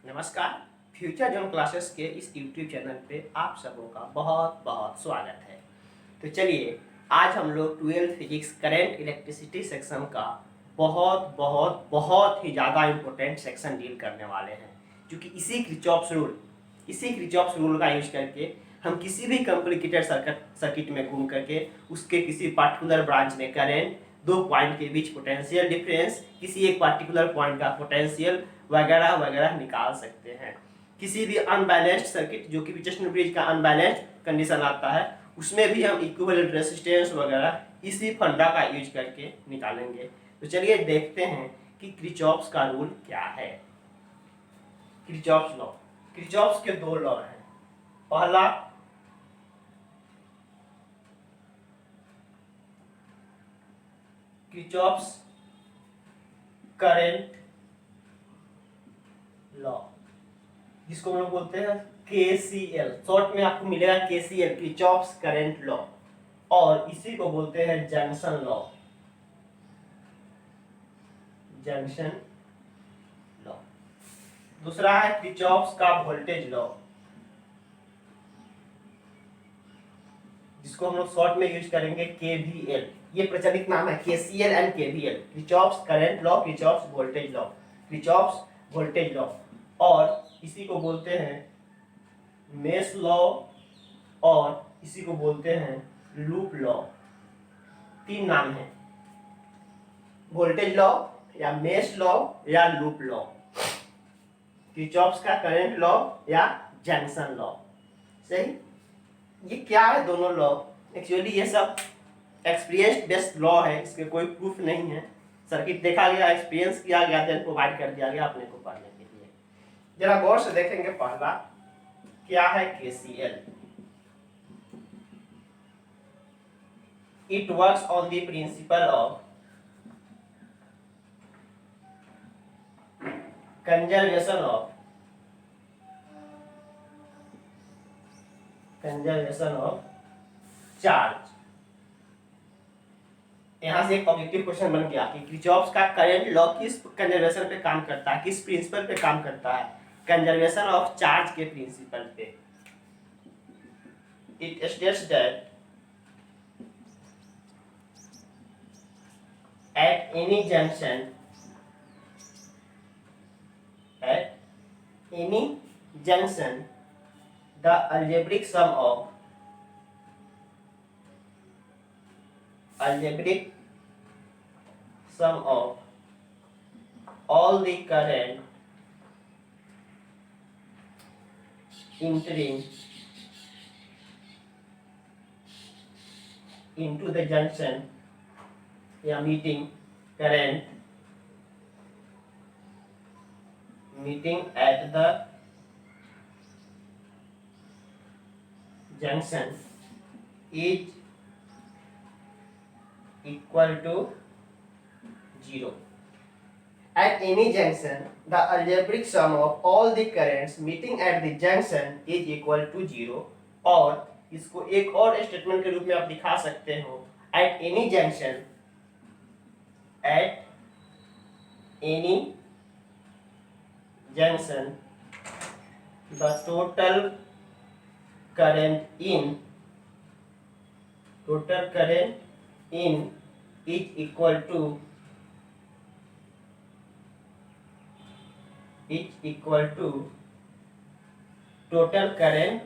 नमस्कार। Future zone classes के इस यूट्यूब चैनल पे आप सबों का बहुत बहुत स्वागत है। तो चलिए आज हम लोग 12th physics current electricity section का बहुत बहुत बहुत ही ज़्यादा इम्पोर्टेंट सेक्शन डील करने वाले हैं, क्योंकि इसी क्रिचॉप्स रूल का यूज करके हम किसी भी कॉम्प्लिकेटेड सर्किट में घूम करके उसके किसी पार्टिकुलर ब्रांच में करंट, दो पॉइंट के बीच पोटेंशियल डिफरेंस, किसी एक पार्टिकुलर पॉइंट का पोटेंशियल वगैरह वगैरह निकाल सकते हैं। किसी भी अनबैलेंस्ड सर्किट जो कि विचेस्टर ब्रिज का अनबैलेंस्ड कंडीशन आता है उसमें भी हम इक्विवेलेंट रेजिस्टेंस वगैरह इसी फंडा का यूज करके निकालेंगे। तो चलिए देखते हैं कि क्रिचॉप्स का रूल क्या है। क्रिचॉप्स लॉ, क्रिचॉप्स के दो लॉ हैं। पहला क्रिचॉप्स करंट लॉ, जिसको हम लोग बोलते हैं KCL, शॉर्ट में आपको मिलेगा KCL, क्रिचॉप्स करंट लॉ, और इसी को बोलते हैं जंक्शन लॉ। Junction law. दूसरा है क्रिचॉप्स का वोल्टेज लॉ, जिसको हम लोग शॉर्ट में यूज करेंगे KVL। ये प्रचलित नाम है KCL and KVL, क्रिचॉप्स current law, क्रिचॉप्स voltage law, क्रिचॉप्स voltage law, और इसी को बोलते हैं मेश लॉ, और इसी को बोलते हैं लूप लॉ। तीन नाम है, वोल्टेज लॉ या मेश लॉ या लूप लॉ, किरचॉफ्स का करंट लॉ या जंक्शन लॉ। सही। ये क्या है दोनों लॉ? एक्चुअली ये सब एक्सपीरियंस बेस्ड लॉ है, इसके कोई प्रूफ नहीं है। सर्किट देखा गया, एक्सपीरियंस किया गया, देन प्रोवाइड कर दिया गया अपने को पढ़ने के लिए। जरा गौर से देखेंगे। पहला क्या है KCL? It works on the principle of conservation of charge. यहां से एक ऑब्जेक्टिव क्वेश्चन बन गया कि किरचॉफ्स का करंट लॉ किस कंजर्वेशन पे काम करता है, किस प्रिंसिपल पे काम करता है? कंजर्वेशन ऑफ चार्ज के प्रिंसिपल पे। It states that at any junction the algebraic sum of all the current entering into the junction या meeting at the junction is equal to 0. At any junction, the algebraic sum of all the currents meeting at the junction is equal to 0. और इसको एक और statement के रूप में आप दिखा सकते हो। At any junction, the total current in is equal to total current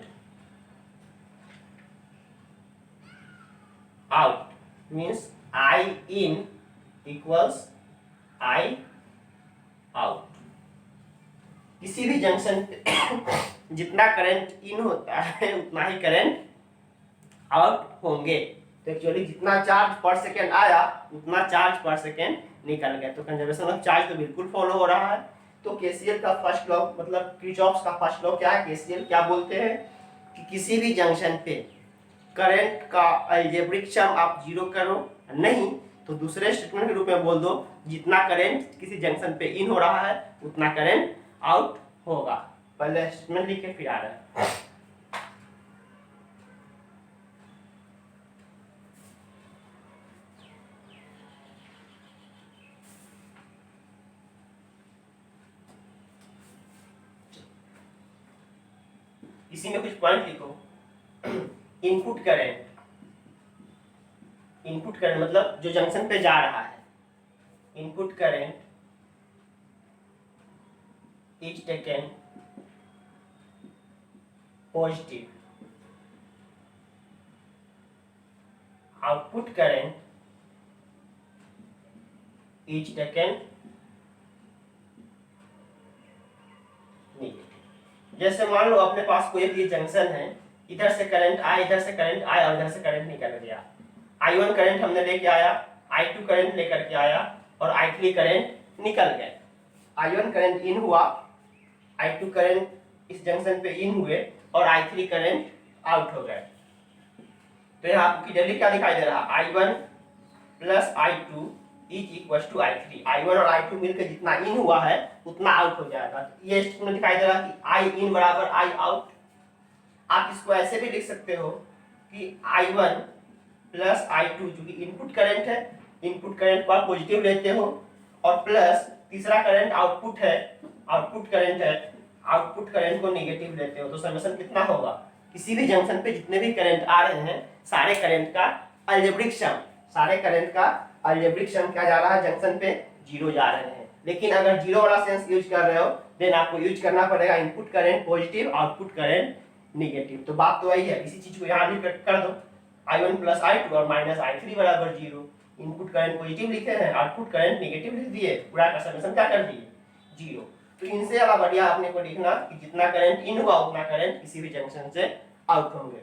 out, means I in equals I out। किसी भी जंक्शन पे जितना करंट इन होता है उतना ही करंट आउट होंगे। तो एक्चुअली जितना चार्ज पर सेकेंड आया उतना चार्ज पर सेकेंड निकल गया। तो कंजर्वेशन ऑफ चार्ज तो बिल्कुल फॉलो हो रहा है। तो KCL का फर्स्ट लॉ, मतलब किरचॉफ्स का फर्स्ट लॉ क्या है? KCL क्या बोलते हैं कि किसी भी जंक्शन पे करंट का अलजेब्रिक सम आप जीरो करो, नहीं तो दूसरे स्टेटमेंट के रूप में बोल दो जितना करंट किसी जंक्शन पे इन हो रहा है उतना करंट आउट होगा। पहले स्टेटमेंट लिख के फिर आ रहा है। इसी में कुछ पॉइंट लिखो। इनपुट करंट मतलब जो जंक्शन पे जा रहा है, input current is taken positive, output current is taken negative. जैसे मान लो अपने पास कोई भी जंक्शन है, इधर से करंट आया, इधर से करंट आया और इधर से करंट निकल गया। I1 करंट हमने लेके आया, I2 करंट लेकर के आया और I3 करंट निकल गए। I1 करंट इन हुआ, I2 करंट इस जंक्शन पे इन हुए और I3 करंट आउट हो गए। तो यहाँ आपको क्लियरली क्या दिखाई दे रहा है, I1 plus I2 is equal to I3। I1 और I2 मिलकर जितना इन हुआ है उतना आउट हो जाएगा। ये इसमें दिखाई दे रहा है कि I इन बराबर I आउट। आप इसको ऐसे भी लिख सकते हो कि I1 प्लस I2 जो कि इनपुट करंट है, इनपुट करंट को आप पॉजिटिव लेते हो और प्लस तीसरा करंट आउटपुट है, आउटपुट करंट है, आउटपुट करंट को नेगेटिव लेते हो। तो समेशन कितना होगा, किसी भी जंक्शन पे जितने भी करंट आ रहे हैं सारे करंट का अलजेब्रिक सम, सारे करंट का अलजेब्रिक सम क्या जा रहा है, जंक्शन पे जीरो जा रहे हैं। लेकिन अगर जीरो वाला सेंस यूज कर रहे हो देन आपको यूज करना पड़ेगा input current positive, output current negative. तो बात तो वही है, इसी चीज को यहाँ भी कर दो, I1 प्लस I2 और माइनस I3 बराबर जीरो। इनपुट करंट पॉजिटिव लिखे हैं, आउटपुट करंट नेगेटिव लिख दिए, पूरा का समेशन क्या कर दिए, जीरो। तो इनसे ज्यादा बढ़िया आपने को लिखना कि जितना करंट इन हुआ उतना करंट किसी भी जंक्शन से आउट होंगे।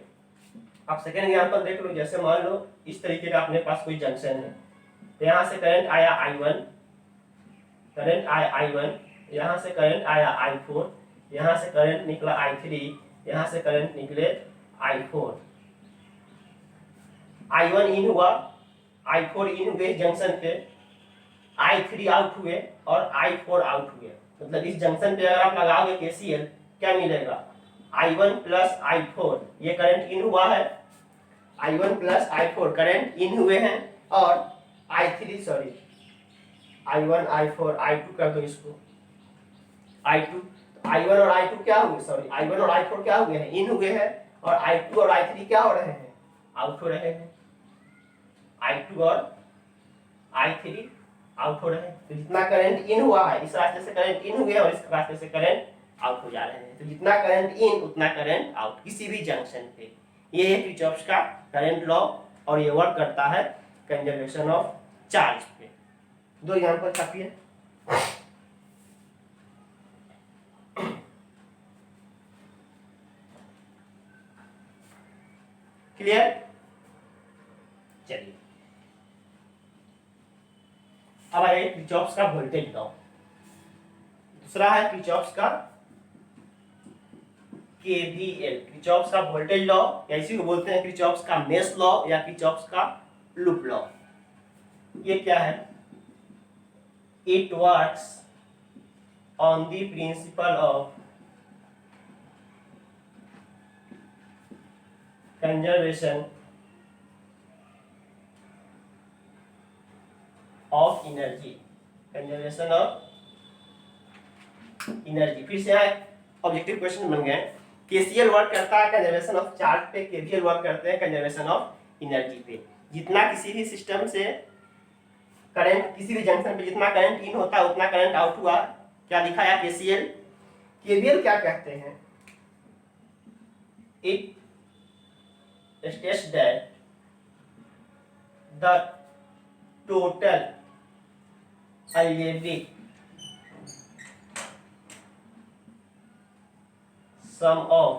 आप सेकेंड एग्जांपल देख लो। जैसे मान लो इस तरीके का अपने पास कोई जंक्शन है, तो यहाँ से करंट आया I1, करंट आया I1, यहाँ से करंट आया I4, यहाँ से करंट निकला I3, यहाँ से करंट निकले I4। I1 इन हुआ, I4 इन हुए जंक्शन पे, I3 आउट हुए और I4 आउट हुए। मतलब इस जंक्शन पे अगर आप लगाओगे KCL क्या मिलेगा, I1 प्लस I4, ये करंट इन हुआ है, I1 plus I4 current in हुए हैं और I3 sorry I1 I4 I2 कर दो इसको, I2 I1 और I2 क्या हुए, सॉरी I1 और I4 क्या हुए हैं, इन हुए हैं और I2 और I3 क्या हो रहे हैं, आउट हो रहे हैं। I2 और I3 आउट हो रहे हैं। तो जितना करंट इन हुआ है इस रास्ते से करंट इन हुए और इस रास्ते से करंट आउट हो जा रहे हैं। तो जितना करंट इन उतना करंट आउट किसी भी जंक्शन पे। ये है किरचॉफ्स का करंट लॉ और ये वर्क करता है कंजर्वेशन ऑफ चार्ज पे। दो एग्जांपल छापिए। क्लियर, चलिए अब आइए किरचॉफ्स का वोल्टेज लॉ। दूसरा है किरचॉफ्स का KVL, किरचॉफ्स का वोल्टेज लॉ, या इसी को बोलते हैं किरचॉफ्स का मेश लॉ या किरचॉफ्स का लूप लॉ। ये क्या है, it works on the principle of conservation of energy, conservation of energy. फिर से यहाँ ऑब्जेक्टिव क्वेश्चन बन गए। KCL वर्क करता है कंजर्वेशन ऑफ चार्ज पे, KVL वर्क करते हैं कंजर्वेशन ऑफ एनर्जी पे। जितना किसी भी सिस्टम से करंट, किसी भी जंक्शन पे जितना करंट इन होता है उतना करंट आउट हुआ, क्या दिखाया KCL। KVL क्या कहते हैं, it states that the total algebraic sum of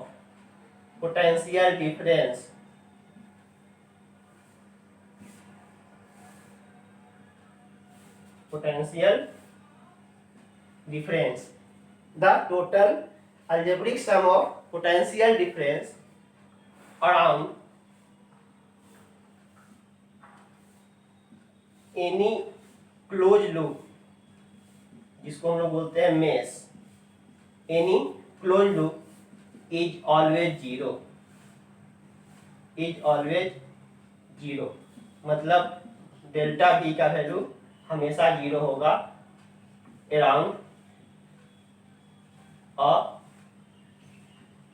potential difference the total algebraic sum of potential difference around any close loop, जिसको हम लोग बोलते हैं mesh, any close loop is always zero, is always zero. मतलब delta V का value हमेशा zero होगा around a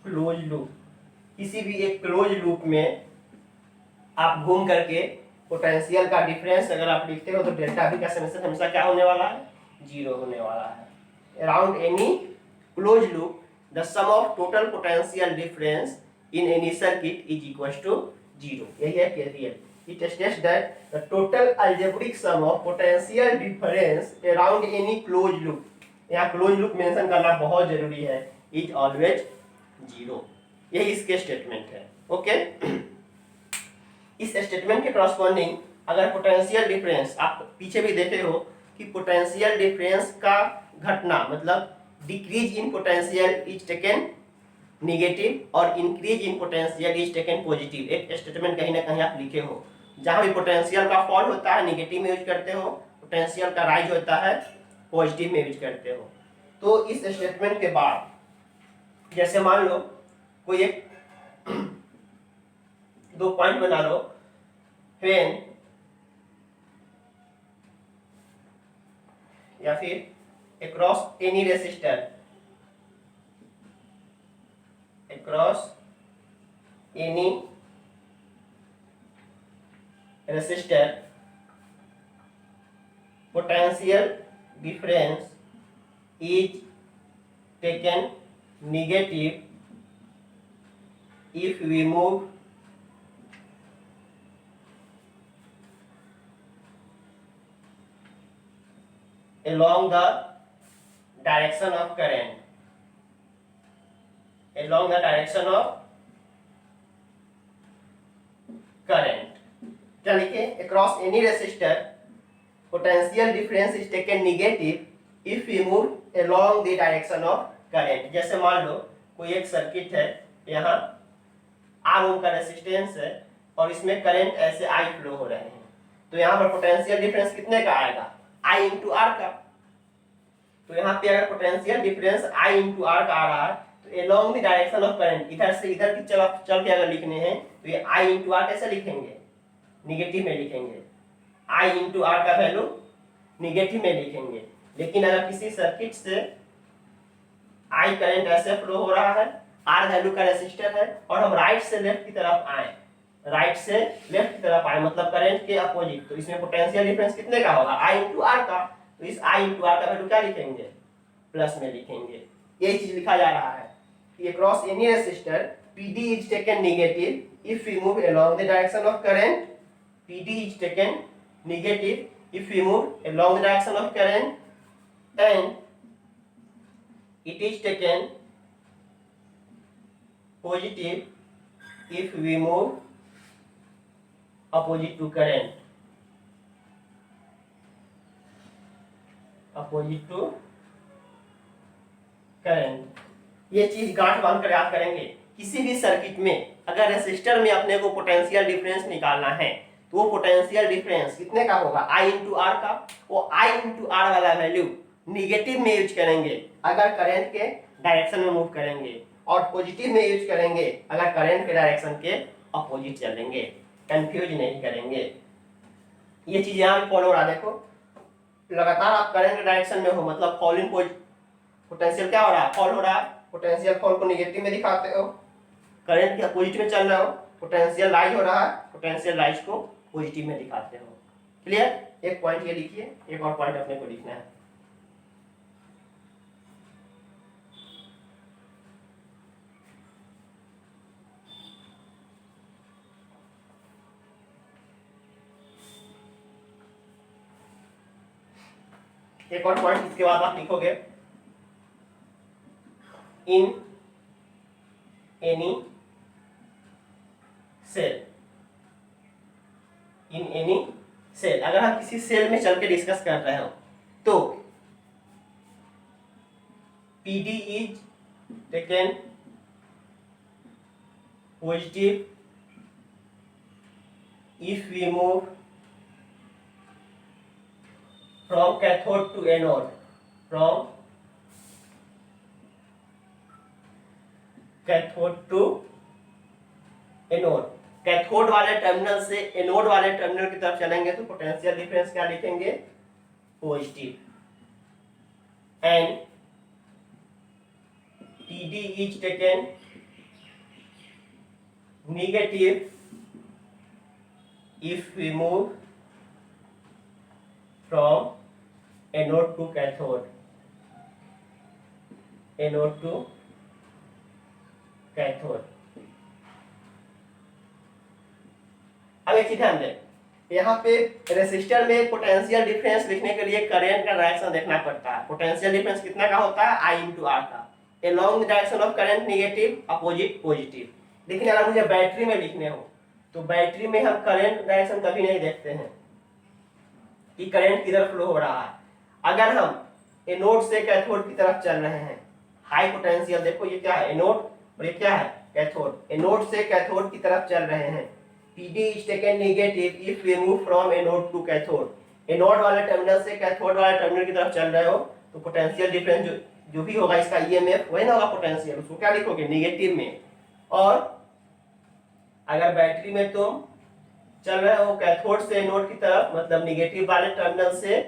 close loop, किसी भी एक क्लोज लूप में आप घूम करके पोटेंशियल का डिफरेंस अगर आप लिखते हो तो डेल्टा V का समेशन हमेशा क्या होने वाला है, 0 होने वाला है। Around any close loop the sum of total potential difference in any circuit is equal to 0। यही है KVL। It states that the total algebraic sum of potential difference around any closed loop, यहाँ close loop mention करना बहुत जरूरी है, is always 0। यही इसके statement है। ओके, इस स्टेटमेंट के करस्पॉन्डिंग अगर पोटेंशियल डिफरेंस आप पीछे भी देखे हो कि पोटेंशियल डिफरेंस का घटना मतलब decrease in potential is taken negative और increase in potential is taken positive, एक स्टेटमेंट कहीं ना कहीं आप लिखे हो। जहां भी पोटेंशियल का फॉल होता है नेगेटिव में यूज करते हो, पोटेंशियल का राइज होता है पॉजिटिव में यूज करते हो। तो इस स्टेटमेंट के बाद जैसे मान लो कोई एक दो पॉइंट बना लो, व्हेन या फिर across any resistor, across any resistor potential difference is taken negative if we move along the direction of current, along the direction of current। क्या लिखे, across any resistor potential difference is taken negative if we move along the direction of current। जैसे मान लो कोई एक circuit है, यहाँ R ओम का resistance है और इसमें करंट ऐसे I फ्लो हो रहे हैं, तो यहाँ पर पोटेंशियल डिफरेंस कितने का आएगा, I इंटू R का। तो यहाँ पे अगर potential difference I into R का आ रहा है तो along the direction of current, इधर से इधर की चल के अगर लिखने हैं तो ये I इंटू R कैसे लिखेंगे, निगेटिव में लिखेंगे, I इंटू R का वैल्यू निगेटिव में लिखेंगे। लेकिन अगर किसी सर्किट से I करंट ऐसे फ्लो हो रहा है, R वैल्यू का रेसिस्टर है और हम राइट से लेफ्ट की तरफ आए, राइट से लेफ्ट की तरफ आए मतलब करंट के अपोजिट, तो इसमें पोटेंशियल डिफरेंस कितने का होगा, I इंटू R का। तो इस I इंटू R का वैल्यू क्या लिखेंगे, प्लस में लिखेंगे। यही चीज लिखा जा रहा है कि across any resistor PD is taken negative if we move along the direction of current, PD is taken negative if we move along the direction of current, and it is taken positive if we move opposite to current, opposite to current। ये चीज गांठ बांध कर याद करेंगे। किसी भी circuit में अगर रेसिस्टर में अपने को पोटेंशियल डिफरेंस निकालना है तो वो पोटेंशियल डिफरेंस कितने का होगा, I इंटू आर का। वो I इंटू आर वाला वैल्यू निगेटिव में यूज करेंगे अगर करंट के डायरेक्शन में मूव करेंगे, और पॉजिटिव में यूज करेंगे अगर करंट के डायरेक्शन के अपोजिट चलेंगे। कंफ्यूज नहीं करेंगे। ये चीज यहाँ पे फॉलो हो रहा है। देखो लगातार आप करंट के डायरेक्शन में हो मतलब फॉलिंग पोटेंशियल क्या हो रहा है, फॉल हो रहा है। पोटेंशियल फॉल को निगेटिव में दिखाते हो, करंट के अपोजिट में चल रहे हो, पोटेंशियल राइज हो रहा है, पोटेंशियल राइज को पॉजिटिव में दिखाते हो। क्लियर। एक पॉइंट ये लिखिए, एक और पॉइंट अपने को लिखना है। एक और पॉइंट इसके बाद आप लिखोगे, in any cell, in any cell. अगर हम किसी सेल में चल के डिस्कस कर रहे हो तो PD is taken positive if we move from cathode to anode, from cathode to anode. Cathode वाले टर्मिनल से एनोड वाले टर्मिनल की तरफ चलेंगे तो पोटेंशियल डिफरेंस क्या लिखेंगे, positive. And PD is taken negative if we move from anode to cathode, anode to cathode. अब एक चीज ध्यान दें, यहाँ पे रेसिस्टर में पोटेंशियल डिफरेंस लिखने के लिए करंट का डायरेक्शन देखना पड़ता है। पोटेंशियल डिफरेंस कितना का होता है, I into R का। along the direction of current negative, opposite positive. लेकिन अगर मुझे बैटरी में लिखने हो तो बैटरी में हम करंट डायरेक्शन कभी नहीं देखते हैं कि करंट किधर फ्लो हो रहा है। अगर हम एनोड से कैथोड की तरफ चल रहे हैं, हाई पोटेंशियल, देखो ये क्या है एनोड और ये क्या है कैथोड, एनोड से कैथोड की तरफ चल रहे हैं, PD is taken negative if we move from anode to cathode। Anode वाले टर्मिनल से कैथोड वाले टर्मिनल की तरफ चल रहे हो तो पोटेंशियल डिफरेंस जो भी होगा इसका EMF वही ना होगा पोटेंशियल, उसको क्या लिखोगे नेगेटिव में। और अगर बैटरी में तुम चल रहे हो कैथोड से एनोड की तरफ, मतलब नेगेटिव वाले टर्मिनल से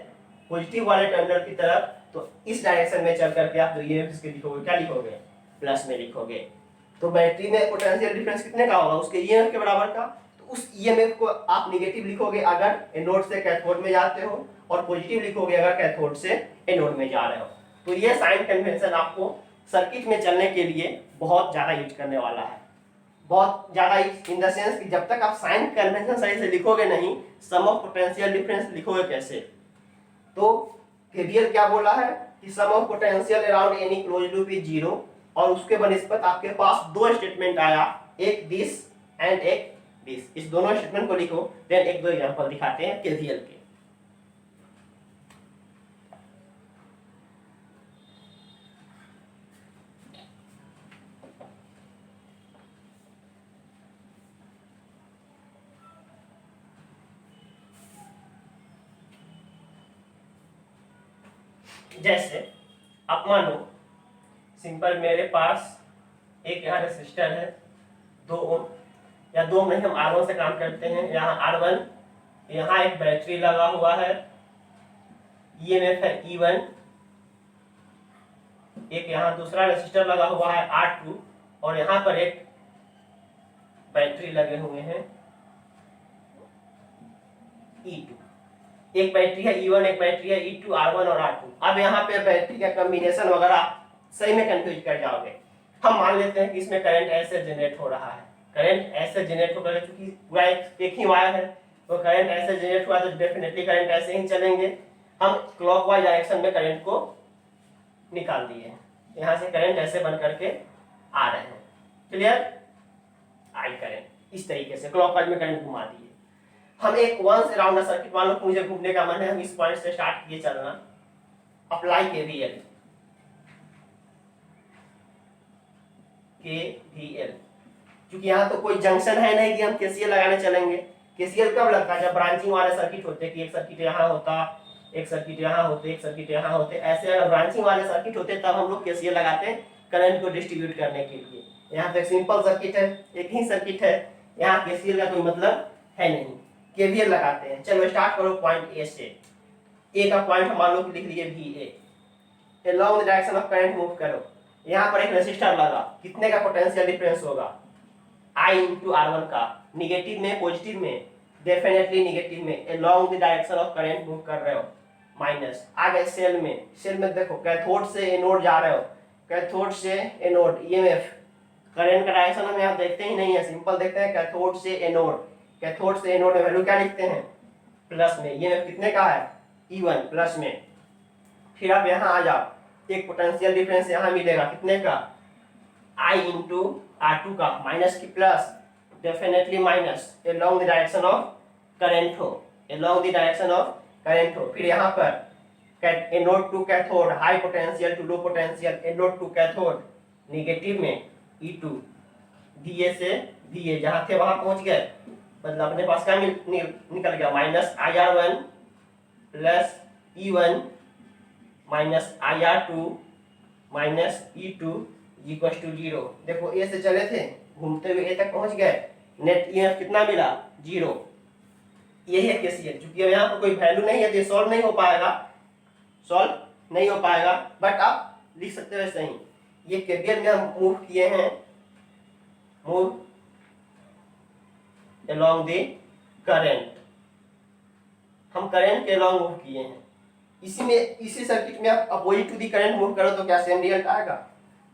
पॉजिटिव वाले टर्मिनल की तरफ, तो इस डायरेक्शन में चल करके आप जो EMF इसके लिखोगे क्या लिखोगे, प्लस में लिखोगे। तो बैटरी में पोटेंशियल डिफरेंस कितने का होगा, उसके EMF के बराबर का। तो उस EMF को आप नेगेटिव लिखोगे अगर एनोड से कैथोड में जाते हो, और पॉजिटिव लिखोगे अगर कैथोड से एनोड में जा रहे हो। तो ये साइन कन्वेंशन आपको सर्किट में चलने के लिए बहुत ज्यादा यूज करने वाला है, बहुत ज्यादा इन द सेंस कि जब तक आप साइन कन्वेंशन सही से लिखोगे नहीं, सम ऑफ पोटेंशियल डिफरेंस लिखोगे कैसे। तो KVL क्या बोला है कि sum of potential around any close loop is zero, और उसके बनिस्बत आपके पास दो स्टेटमेंट आया, एक दिस एंड एक दिस। इस दोनों स्टेटमेंट को लिखो, देन एक दो एग्जांपल दिखाते हैं KVL के। जैसे आप मानो सिंपल मेरे पास एक यहाँ रेसिस्टर है 2 ओम, या 2 ओम नहीं, हम R1 से काम करते हैं। यहाँ R1, यहाँ एक बैटरी लगा हुआ है, EMF है E1, एक यहाँ दूसरा रेसिस्टर लगा हुआ है R2, और यहाँ पर एक बैटरी लगे हुए हैं E2। एक बैटरी है E1, एक बैटरी है E2, R1 और R2। अब यहाँ पे बैटरी का कॉम्बिनेशन वगैरह सही में कंफ्यूज कर जाओगे। हम मान लेते हैं कि इसमें करंट ऐसे जनरेट हो रहा है, करंट ऐसे जनरेट होगा क्योंकि पूरा एक ही वायर है, तो करंट ऐसे जनरेट हुआ तो डेफिनेटली करंट ऐसे ही चलेंगे। हम क्लॉकवाइज डायरेक्शन में करंट को निकाल दिए हैं, यहाँ से करंट ऐसे बन करके आ रहे हैं, क्लियर। आई करंट इस तरीके से क्लॉकवाइज में करंट घुमा दिए। हम एक वंस अराउंड सर्किट, मान लो मुझे घूमने का मन है, हम इस पॉइंट से स्टार्ट किए चलना, अप्लाई KVL, क्योंकि यहाँ तो कोई जंक्शन है नहीं कि हम KCL लगाने चलेंगे। KCL कब लगता है, जब ब्रांचिंग वाले सर्किट होते, कि एक सर्किट यहाँ होता, एक सर्किट यहाँ होते, एक सर्किट यहाँ होते, ऐसे अगर ब्रांचिंग वाले सर्किट होते तब हम लोग KCL लगाते हैं करंट को डिस्ट्रीब्यूट करने के लिए। यहाँ पे सिंपल सर्किट है, एक ही सर्किट है, यहाँ KCL का कोई मतलब है नहीं, KVL लगाते हैं। चलो स्टार्ट करो पॉइंट ए से, ए का पॉइंट मान लो कि लिख लिए VA, along the direction of current move करो। यहाँ पर एक रेसिस्टर लगा, कितने का पोटेंशियल डिफरेंस होगा, I into R1 का, निगेटिव में पॉजिटिव में, डेफिनेटली निगेटिव में, along the direction of current move कर रहे हो, माइनस। आ गए सेल में, सेल में देखो कैथोड से एनोड जा रहे हो, कैथोड से एनोड, EMF करंट का डायरेक्शन हम यहाँ देखते ही नहीं है, सिंपल देखते हैं कैथोड से एनोड, कैथोड से एनोड में वैल्यू क्या लिखते हैं, प्लस में। EMF कितने का है, E1 प्लस में। फिर आप यहाँ आ जाओ, एक पोटेंशियल डिफरेंस यहाँ मिलेगा, कितने का, I into R2 का, माइनस की plus, definitely minus, along the direction of current हो, along the direction of current हो। फिर यहाँ पर anode to cathode, high potential to low potential, anode to cathode, negative में E2, VA से VA जहाँ थे वहाँ पहुँच गए, मतलब अपने पास क्या निकल गया, minus IR1 plus E1 minus IR2 minus E2 equal to 0। देखो ए से चले थे, घूमते हुए ए तक पहुंच गए, नेट EMF कितना मिला, 0। यही है KCL। चूंकि अब यहाँ पर कोई वैल्यू नहीं है तो सॉल्व नहीं हो पाएगा, सॉल्व नहीं हो पाएगा, बट आप लिख सकते हो ऐसे ही। ये KVL में हम मूव किए हैं, मूव along the current, हम करंट के along मूव किए हैं। इसी सर्किट में आप opposite to the current move करो तो क्या सेम रिजल्ट आएगा?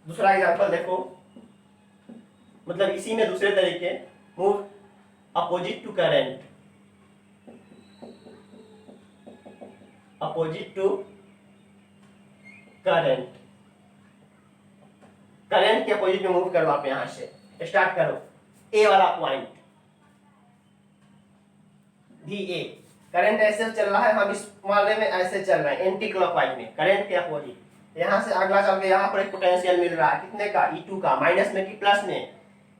दूसरा एग्जांपल देखो, मतलब इसी में दूसरे तरीके, move opposite to current, opposite to current, current के अपोजिट में मूव करो। आप यहां से स्टार्ट करो, ए वाला पॉइंट भी ए, करंट ऐसे चल रहा है, हम इस वाले में ऐसे चल रहे हैं एंटी क्लॉकवाइज में, करंट के अपोजिट। यहां से अगला चल के यहां पर एक पोटेंशियल मिल रहा है, कितने का? E2 का, माइनस में कि प्लस में?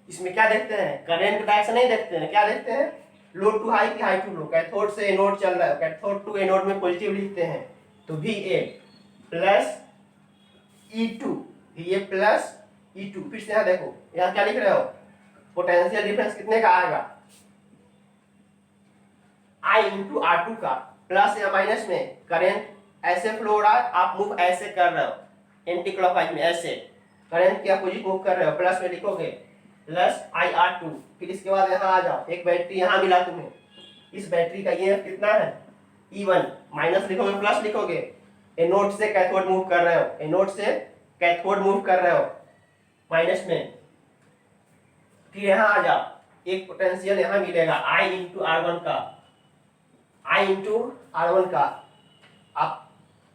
इसमें क्या देखते हैं? करंट डायरेक्शन नहीं देखते हैं, क्या देखते हैं? लो टू हाई की हाई टू लो, कैथोड से एनोड चल रहा है, कैथोड टू एनोड में पॉजिटिव लिखते हैं, तो VA plus E2, VA plus E2। फिर से यहाँ देखो, यहाँ क्या लिख रहे हो? पोटेंशियल डिफरेंस कितने का आएगा? I इंटू R2 का, प्लस या माइनस में करंट ऐसे फ्लो हो रहा है, आप मूव ऐसे कर रहे हो एंटी क्लॉकवाइज में, ऐसे करंट के अपोजिट मूव कर रहे हो, प्लस में लिखोगे प्लस IR2। फिर इसके बाद यहाँ आ जाओ, एक बैटरी यहाँ मिला तुम्हें, इस बैटरी का ये कितना है? E1, माइनस लिखोगे प्लस लिखोगे, एनोड से कैथोड मूव कर रहे हो, एनोड से कैथोड मूव कर रहे हो माइनस में। फिर यहाँ आ जाओ, एक पोटेंशियल यहाँ मिलेगा I इंटू R1 का, I इंटू R1 का, आप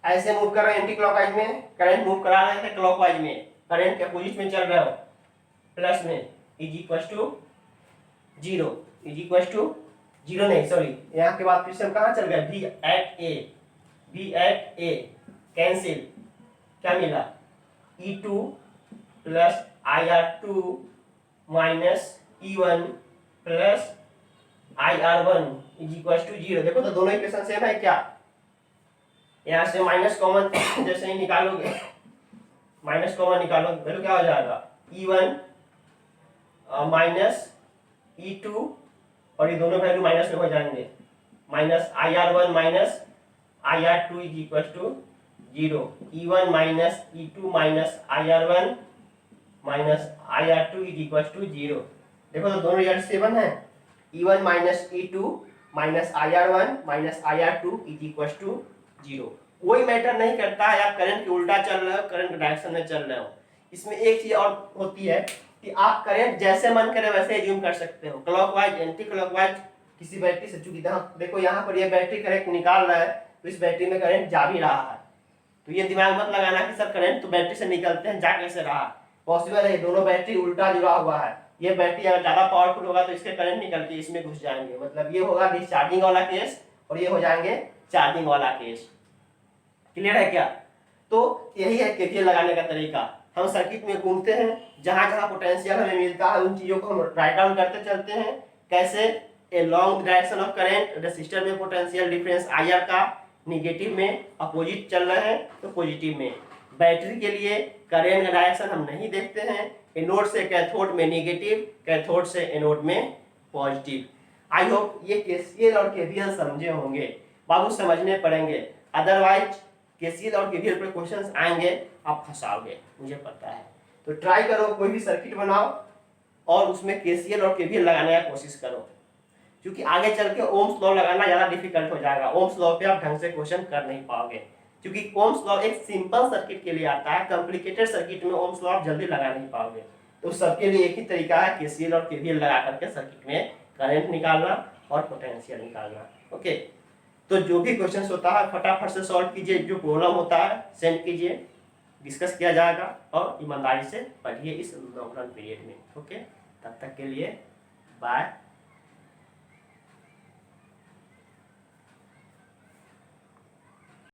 ऐसे मूव कर रहे हैं एंटी क्लॉकवाइज में, करंट मूव करा रहे थे क्लॉकवाइज में, करंट के अपोजिट में चल रहे हो, प्लस में, is equal to 0, is equal to 0 नहीं सॉरी, यहाँ के बाद फिर से हम कहाँ चल गए? V एट A कैंसिल, क्या मिला? E2 plus IR2 minus E1 plus IR1 is equal to 0। देखो तो दोनों इक्वेशन सेम है क्या? यहाँ से माइनस कॉमन जैसे ही निकालोगे, माइनस कॉमन निकालोगे, वैल्यू क्या हो जाएगा? E1 माइनस E2, और ये दोनों वैल्यू माइनस में हो जाएंगे, minus IR1 minus IR2 is equal to 0। E1 minus E2 minus IR1 minus IR2 is equal to 0। देखो तो दोनों रिजल्ट सेम है, E1 minus E2 minus IR1 minus IR2 is equal to 0। कोई matter नहीं करता है आप करंट के उल्टा चल रहे हो, करंट डायरेक्शन में चल रहे हो। इसमें एक चीज और होती है कि आप करंट जैसे मन करे वैसे एज्यूम कर सकते हो, क्लॉकवाइज, एंटी क्लॉकवाइज, किसी बैटरी से। चूंकि देखो यहाँ पर ये बैटरी करंट निकाल रहा है, तो इस बैटरी में करंट जा भी रहा है, तो ये दिमाग मत लगाना कि सर करंट तो बैटरी से निकलते हैं, जा कैसे रहा? पॉसिबल है, दोनों बैटरी उल्टा जुड़ा हुआ है। ये बैटरी अगर ज्यादा पावरफुल होगा तो इसके करंट निकल के इसमें घुस जाएंगे, मतलब ये होगा डिस्चार्जिंग वाला केस और ये हो जाएंगे चार्जिंग वाला केस। क्लियर है क्या? तो यही है केवीएल लगाने का तरीका। हम सर्किट में घूमते हैं, जहां जहां पोटेंशियल हमें मिलता है उन चीजों को हम राइट डाउन करते चलते हैं। कैसे? along direction of current, resistor में पोटेंशियल डिफरेंस IR का निगेटिव में, अपोजिट चल रहे हैं तो पॉजिटिव में। बैटरी के लिए करंट का डायरेक्शन हम नहीं देखते हैं, एनोड से कैथोड में निगेटिव, कैथोड से एनोड में पॉजिटिव। आई होप ये केसीएल और केवीएल समझे होंगे, बाबू समझने पड़ेंगे, अदरवाइज केसीएल और केवीएल पर क्वेश्चंस आएंगे, आप फंसाओगे, मुझे पता है। तो ट्राई करो, कोई भी सर्किट बनाओ और उसमें केसीएल और केवीएल लगाने का कोशिश करो, क्योंकि आगे चल के ओम्स लॉ लगाना ज़्यादा डिफिकल्ट हो जाएगा। ओम्स लॉ पे आप ढंग से क्वेश्चन कर नहीं पाओगे, क्योंकि ओम्स लॉ एक सिंपल सर्किट के लिए आता है, कॉम्प्लिकेटेड सर्किट में ओम्स लॉ आप जल्दी लगा नहीं पाओगे। तो सबके लिए एक ही तरीका है, केसीएल और केवीएल लगा करके सर्किट में करंट निकालना और पोटेंशियल निकालना। ओके, तो जो भी क्वेश्चन होता है फटाफट से सॉल्व कीजिए, जो प्रॉब्लम होता है सेंड कीजिए, डिस्कस किया जाएगा और ईमानदारी से पढ़िए इस लॉकडाउन पीरियड में। ओके, तब तक के लिए बाय।